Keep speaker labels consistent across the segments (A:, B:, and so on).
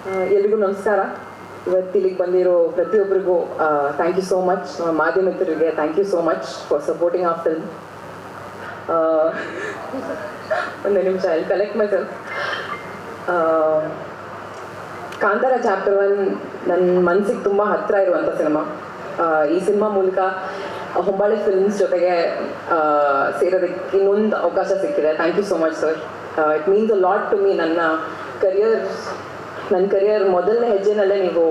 A: ಎಲ್ರಿಗೂ ನಮಸ್ಕಾರ. ಇವತ್ತು ಇಲ್ಲಿಗೆ ಬಂದಿರೋ ಪ್ರತಿಯೊಬ್ಬರಿಗೂ ಥ್ಯಾಂಕ್ ಯು ಸೋ ಮಚ್. ಮಾಧ್ಯಮಿತರಿಗೆ thank you so much for supporting of film. ಒಂದು ನಿಮಿಷ ಅಲ್ಲಿ ಕಲೆಕ್ಟ್ ಮೆಸೇಜ್. ಕಾಂತಾರ ಚಾಪ್ಟರ್ 1 ನನ್ನ ಮನಸ್ಸಿಗೆ ತುಂಬ ಹತ್ತಿರ ಇರುವಂಥ ಸಿನಿಮಾ. ಈ ಸಿನಿಮಾ ಮೂಲಕ ಹೊಂಬಾಳೆ ಫಿಲ್ಮ್ಸ್ ಜೊತೆಗೆ ಸೇರೋದಕ್ಕೆ ಇನ್ನೊಂದು ಅವಕಾಶ ಸಿಕ್ಕಿದೆ. Thank you so much sir. It means a lot to me. ನನ್ನ ಕರಿಯರ್ ಮೊದಲನೇ ಹೆಜ್ಜೆನಲ್ಲೇ ನೀವು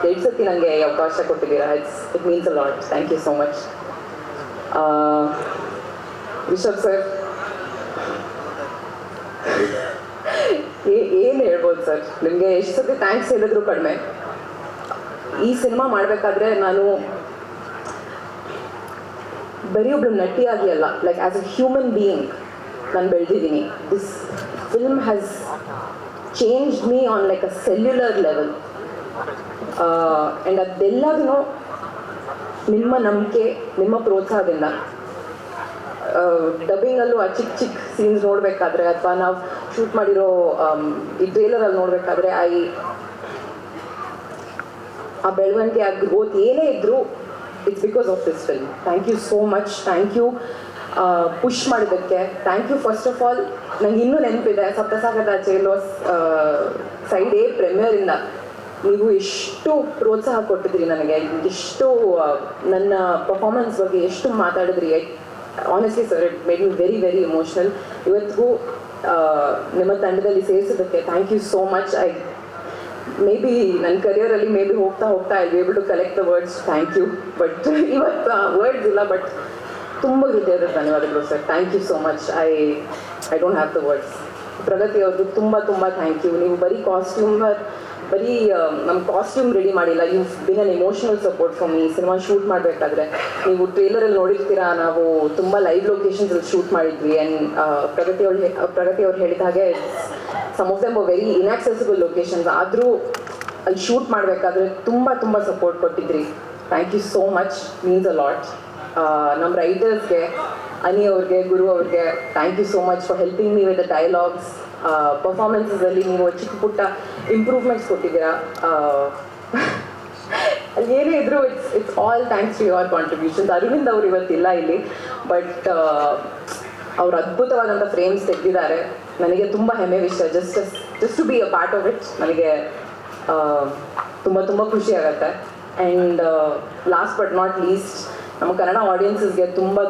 A: 2 ಸತಿ ನನಗೆ ಅವಕಾಶ ಕೊಟ್ಟಿದ್ದೀರಾ. It means a lot. Thank you so much. Rishab sir, ಏನು ಹೇಳ್ಬೋದು ಸರ್, ನಿಮಗೆ ಎಷ್ಟು ಸತಿ ಥ್ಯಾಂಕ್ಸ್ ಹೇಳಿದ್ರು ಕಡಿಮೆ. ಈ ಸಿನಿಮಾ ಮಾಡಬೇಕಾದ್ರೆ ನಾನು ಬರೀ ಒಬ್ಳು ನಟಿಯಾಗಿ ಅಲ್ಲ, like as a human being ನಾನು ಬೆಳೆದಿದ್ದೀನಿ. This film has changed me on like a cellular level, and ಅದೆಲ್ಲದೂ ನಿಮ್ಮ ನಂಬಿಕೆ, ನಿಮ್ಮ ಪ್ರೋತ್ಸಾಹದಿಂದ. ಡಬ್ಬಿಂಗಲ್ಲೂ ಆ ಚಿಕ್ಕ ಚಿಕ್ಕ ಸೀನ್ಸ್ ನೋಡಬೇಕಾದ್ರೆ ಅಥವಾ ನಾವು ಶೂಟ್ ಮಾಡಿರೋ ಈ ಟ್ರೇಲರಲ್ಲಿ ನೋಡಬೇಕಾದ್ರೆ ಆ ಬೆಳವಣಿಗೆ, ಆ ಗ್ರೋತ್ ಏನೇ ಇದ್ದರೂ it's because of this film. Thank you so much. Thank you push ಮಾಡಿದ್ದಕ್ಕೆ. Thank you first of all. ನಂಗೆ ಇನ್ನೂ ನೆನಪಿದೆ, ಸಪ್ತಸಾಗರದ ಚೇಲೋಸ್ ಸೈಡ್ ಎ ಪ್ರೀಮಿಯರಿಂದ ನೀವು ಎಷ್ಟು ಪ್ರೋತ್ಸಾಹ ಕೊಟ್ಟಿದ್ರಿ ನನಗೆ, ಎಷ್ಟು ನನ್ನ ಪರ್ಫಾರ್ಮೆನ್ಸ್ ಬಗ್ಗೆ ಎಷ್ಟು ಮಾತಾಡಿದ್ರಿ. Honestly sir, it made me very very emotional. ಇವತ್ತಿಗೂ ನಿಮ್ಮ ತಂಡದಲ್ಲಿ ಸೇರಿಸೋದಕ್ಕೆ thank you so much. Maybe ನನ್ನ ಕರಿಯರಲ್ಲಿ ಮೇ ಬಿ ಹೋಗ್ತಾ I will be able to collect the words thank you. But ಇವತ್ತು ವರ್ಡ್ಸ್ ಇಲ್ಲ, ಬಟ್ ತುಂಬ ಹೃದಯದ ಧನ್ಯವಾದಗಳು sir. Thank you so much. I don't have the words. ಪ್ರಗತಿ ಅವ್ರದ್ದು ತುಂಬ ಥ್ಯಾಂಕ್ ಯು. ನೀವು ಬರೀ ನಮ್ಮ ಕಾಸ್ಟ್ಯೂಮ್ ರೆಡಿ ಮಾಡಿಲ್ಲ, you been an emotional support for me. Cinema shoot ಮಾಡಬೇಕಾದ್ರೆ ನೀವು ಟ್ರೇಲರಲ್ಲಿ ನೋಡಿರ್ತೀರಾ, ನಾವು ತುಂಬ ಲೈವ್ ಲೊಕೇಶನ್ಸಲ್ಲಿ ಶೂಟ್ ಮಾಡಿದ್ವಿ. ಆ್ಯಂಡ್ ಪ್ರಗತಿ ಅವ್ರು ಹೇಳಿದ ಹಾಗೆ some of them very inaccessible locations, ಆದರೂ ಅಲ್ಲಿ ಶೂಟ್ ಮಾಡಬೇಕಾದ್ರೆ ತುಂಬ ಸಪೋರ್ಟ್ ಕೊಟ್ಟಿದ್ರಿ. Thank you so much. Means a lot. ನಮ್ಮ ರೈಟರ್ಸ್ಗೆ, ಅನಿ ಅವ್ರಿಗೆ, ಗುರು ಅವ್ರಿಗೆ thank you so much for helping me with the dialogues. ಪರ್ಫಾರ್ಮೆನ್ಸಲ್ಲಿ ನೀವು ಚಿಕ್ಕ ಪುಟ್ಟ ಇಂಪ್ರೂವ್ಮೆಂಟ್ಸ್ ಕೊಟ್ಟಿದ್ದೀರಾ. ಅಲ್ಲಿ ಏನೇ ಇದ್ದರೂ it's all thanks to your contributions. Arvind ಅವರು ಇವತ್ತಿಲ್ಲ ಇಲ್ಲಿ, ಬಟ್ ಅವ್ರು ಅದ್ಭುತವಾದಂಥ ಫ್ರೇಮ್ಸ್ ತೆಗೆದಿದ್ದಾರೆ. ನನಗೆ ತುಂಬ ಹೆಮ್ಮೆ ವಿಷಯ. Just to be a part of it ನನಗೆ ತುಂಬ ಖುಷಿ ಆಗುತ್ತೆ. And last but not least, ನಮ್ಮ ಕನ್ನಡ ಆಡಿಯನ್ಸಸ್ಗೆ ತುಂಬ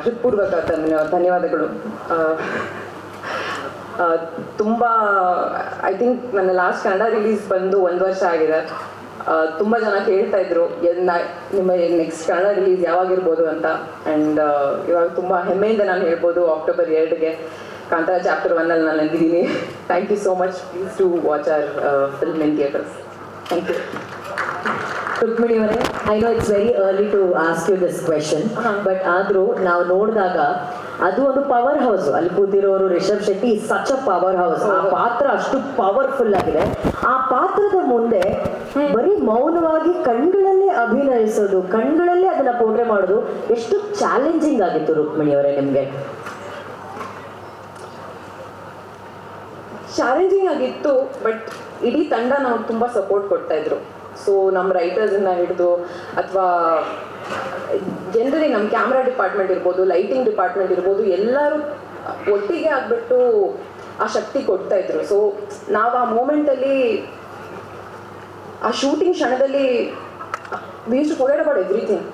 A: ಹೃತ್ಪೂರ್ವಕ ಧನ್ಯವಾದಗಳು. ತುಂಬ ಐ ಥಿಂಕ್ ನನ್ನ ಲಾಸ್ಟ್ ಕನ್ನಡ ರಿಲೀಸ್ ಬಂದು 1 ವರ್ಷ ಆಗಿದೆ. ತುಂಬ ಜನ ಕೇಳ್ತಾ ಇದ್ರು ನಿಮ್ಮ ನೆಕ್ಸ್ಟ್ ಕನ್ನಡ ರಿಲೀಸ್ ಯಾವಾಗಿರ್ಬೋದು ಅಂತ. ಆ್ಯಂಡ್ ಇವಾಗ ತುಂಬ ಹೆಮ್ಮೆಯಿಂದ ನಾನು ಹೇಳ್ಬೋದು, ಅಕ್ಟೋಬರ್ 2ಗೆ ಕಾಂತಾರ ಚಾಪ್ಟರ್ 1 ನಾನು ಇದ್ದೀನಿ. Thank you so much. Please to watch our film in theatres. Thank you.
B: Rukmini ಅವರೇ, I know it's very early to ask you this question, but ಆದರೂ ನಾವು ನೋಡಿದಾಗ ಅದು ಒಂದು ಪವರ್ ಹೌಸ್. ಅಲ್ಲಿ ಕೂತಿರೋರು Rishab Shetty such a powerhouse. ಆ ಪಾತ್ರ ಅಷ್ಟು ಪವರ್ಫುಲ್ ಆಗಿದೆ. ಆ ಪಾತ್ರದ ಮುಂದೆ ಬರೀ ಮೌನವಾಗಿ ಕಣ್ಗಳಲ್ಲೇ ಅಭಿನಯಿಸೋದು, ಕಣ್ಗಳಲ್ಲೇ ಅದನ್ನ ಪೋರ್ಟ್ರೆ ಮಾಡೋದು ಎಷ್ಟು ಚಾಲೆಂಜಿಂಗ್ ಆಗಿತ್ತು ರುಕ್ಮಿಣಿ ಅವರೇ ನಿಮ್ಗೆ?
A: ಚಾಲೆಂಜಿಂಗ್ ಆಗಿತ್ತು, ಬಟ್ ಇಡೀ ತಂಡ ನಾವು ತುಂಬ ಸಪೋರ್ಟ್ ಕೊಡ್ತಾ ಇದ್ರು. ಸೊ ನಮ್ಮ ರೈಟರ್ಸಿಂದ ಹಿಡಿದು ಅಥವಾ ಜನರಲಿ ನಮ್ಮ ಕ್ಯಾಮ್ರಾ ಡಿಪಾರ್ಟ್ಮೆಂಟ್ ಇರ್ಬೋದು, ಲೈಟಿಂಗ್ ಡಿಪಾರ್ಟ್ಮೆಂಟ್ ಇರ್ಬೋದು, ಎಲ್ಲರೂ ಒಟ್ಟಿಗೆ ಆಗಿಬಿಟ್ಟು ಆ ಶಕ್ತಿ ಕೊಡ್ತಾ ಇದ್ರು. ಸೊ ನಾವು ಆ ಮೂಮೆಂಟಲ್ಲಿ, ಆ ಶೂಟಿಂಗ್ ಕ್ಷಣದಲ್ಲಿ we use to forget about everything.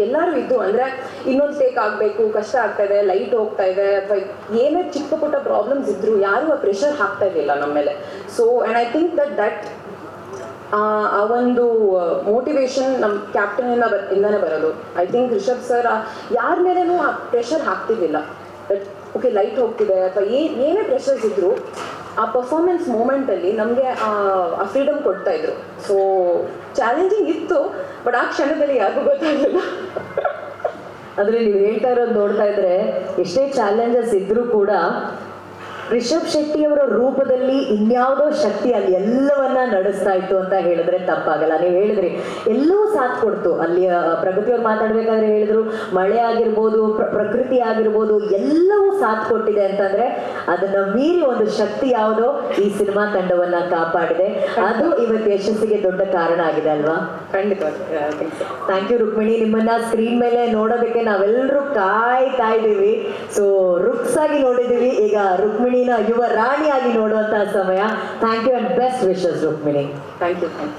A: ಎಲ್ಲರೂ ಇದ್ದು ಅಂದರೆ ಇನ್ನೊಂದು ಟೇಕ್ ಆಗಬೇಕು, ಕಷ್ಟ ಆಗ್ತಾ ಇದೆ, ಲೈಟ್ ಹೋಗ್ತಾ ಇದೆ, ಅಥವಾ ಏನೇ ಚಿಕ್ಕ ಪುಟ್ಟ ಪ್ರಾಬ್ಲಮ್ಸ್ ಇದ್ದರೂ ಯಾರೂ ಆ ಪ್ರೆಷರ್ ಹಾಕ್ತಾ ಇರಲಿಲ್ಲ ನಮ್ಮ ಮೇಲೆ. So and I think that ಆ ಒಂದು ಮೋಟಿವೇಶನ್ ನಮ್ಮ ಕ್ಯಾಪ್ಟನಿಂದನೇ ಬರೋದು. ಐ ಥಿಂಕ್ ರಿಷಬ್ ಸರ್ ಯಾರ ಮೇಲೇನೂ ಆ ಪ್ರೆಷರ್ ಹಾಕ್ತಿರ್ಲಿಲ್ಲ. ಬಟ್ ಓಕೆ ಲೈಟ್ ಹೋಗ್ತಿದೆ ಅಥವಾ ಏನೇ ಪ್ರೆಷರ್ಸ್ ಇದ್ದರೂ ಆ ಪರ್ಫಾರ್ಮೆನ್ಸ್ ಮೂಮೆಂಟಲ್ಲಿ ನಮಗೆ ಆ ಫ್ರೀಡಮ್ ಕೊಡ್ತಾ ಇದ್ರು. ಸೊ ಚಾಲೆಂಜಿಂಗ್ ಇತ್ತು, ಬಟ್ ಆ ಕ್ಷಣದಲ್ಲಿ ಯಾರಿಗೂ ಗೊತ್ತಾಗಲಿಲ್ಲ.
B: ಅಂದರೆ ನೀವು ಹೇಳ್ತಾ ಇರೋದು ನೋಡ್ತಾ ಇದ್ರೆ ಎಷ್ಟೇ ಚಾಲೆಂಜಸ್ ಇದ್ರೂ ಕೂಡ ರಿಷಬ್ ಶೆಟ್ಟಿ ಅವರ ರೂಪದಲ್ಲಿ ಇನ್ಯಾವುದೋ ಶಕ್ತಿ ಅಲ್ಲಿ ಎಲ್ಲವನ್ನ ನಡೆಸ್ತಾ ಇತ್ತು ಅಂತ ಹೇಳಿದ್ರೆ ತಪ್ಪಾಗಲ್ಲ. ನೀವು ಹೇಳಿದ್ರಿ ಎಲ್ಲವೂ ಸಾಥ್ ಕೊಡ್ತು. ಅಲ್ಲಿ ಪ್ರಗತಿಯವ್ರು ಮಾತಾಡ್ಬೇಕಾದ್ರೆ ಹೇಳಿದ್ರು ಮಳೆ ಆಗಿರ್ಬೋದು, ಪ್ರಕೃತಿ ಆಗಿರ್ಬೋದು, ಎಲ್ಲವೂ ಸಾಥ್ ಕೊಟ್ಟಿದೆ ಅಂತಂದ್ರೆ ಅದನ್ನ ಮೀರಿ ಒಂದು ಶಕ್ತಿ ಯಾವುದೋ ಈ ಸಿನಿಮಾ ತಂಡವನ್ನ ಕಾಪಾಡಿದೆ. ಅದು ಇವತ್ತು ಯಶಸ್ಸಿಗೆ ದೊಡ್ಡ ಕಾರಣ ಆಗಿದೆ ಅಲ್ವಾ?
A: ಖಂಡಿತವಾಗಿ.
B: Thank you Rukmini. ನಿಮ್ಮನ್ನ ಸ್ಕ್ರೀನ್ ಮೇಲೆ ನೋಡೋದಕ್ಕೆ ನಾವೆಲ್ಲರೂ ಕಾಯ್ತಾ ಇದ್ದೀವಿ. ಸೊ ರುಕ್ಸ್ ಆಗಿ ನೋಡಿದೀವಿ, ಈಗ ರುಕ್ಮಿಣಿನ ಯುವ ರಾಣಿಯಾಗಿ ನೋಡುವಂತಹ ಸಮಯ. Thank you and best wishes Rukmini.
A: Thank you.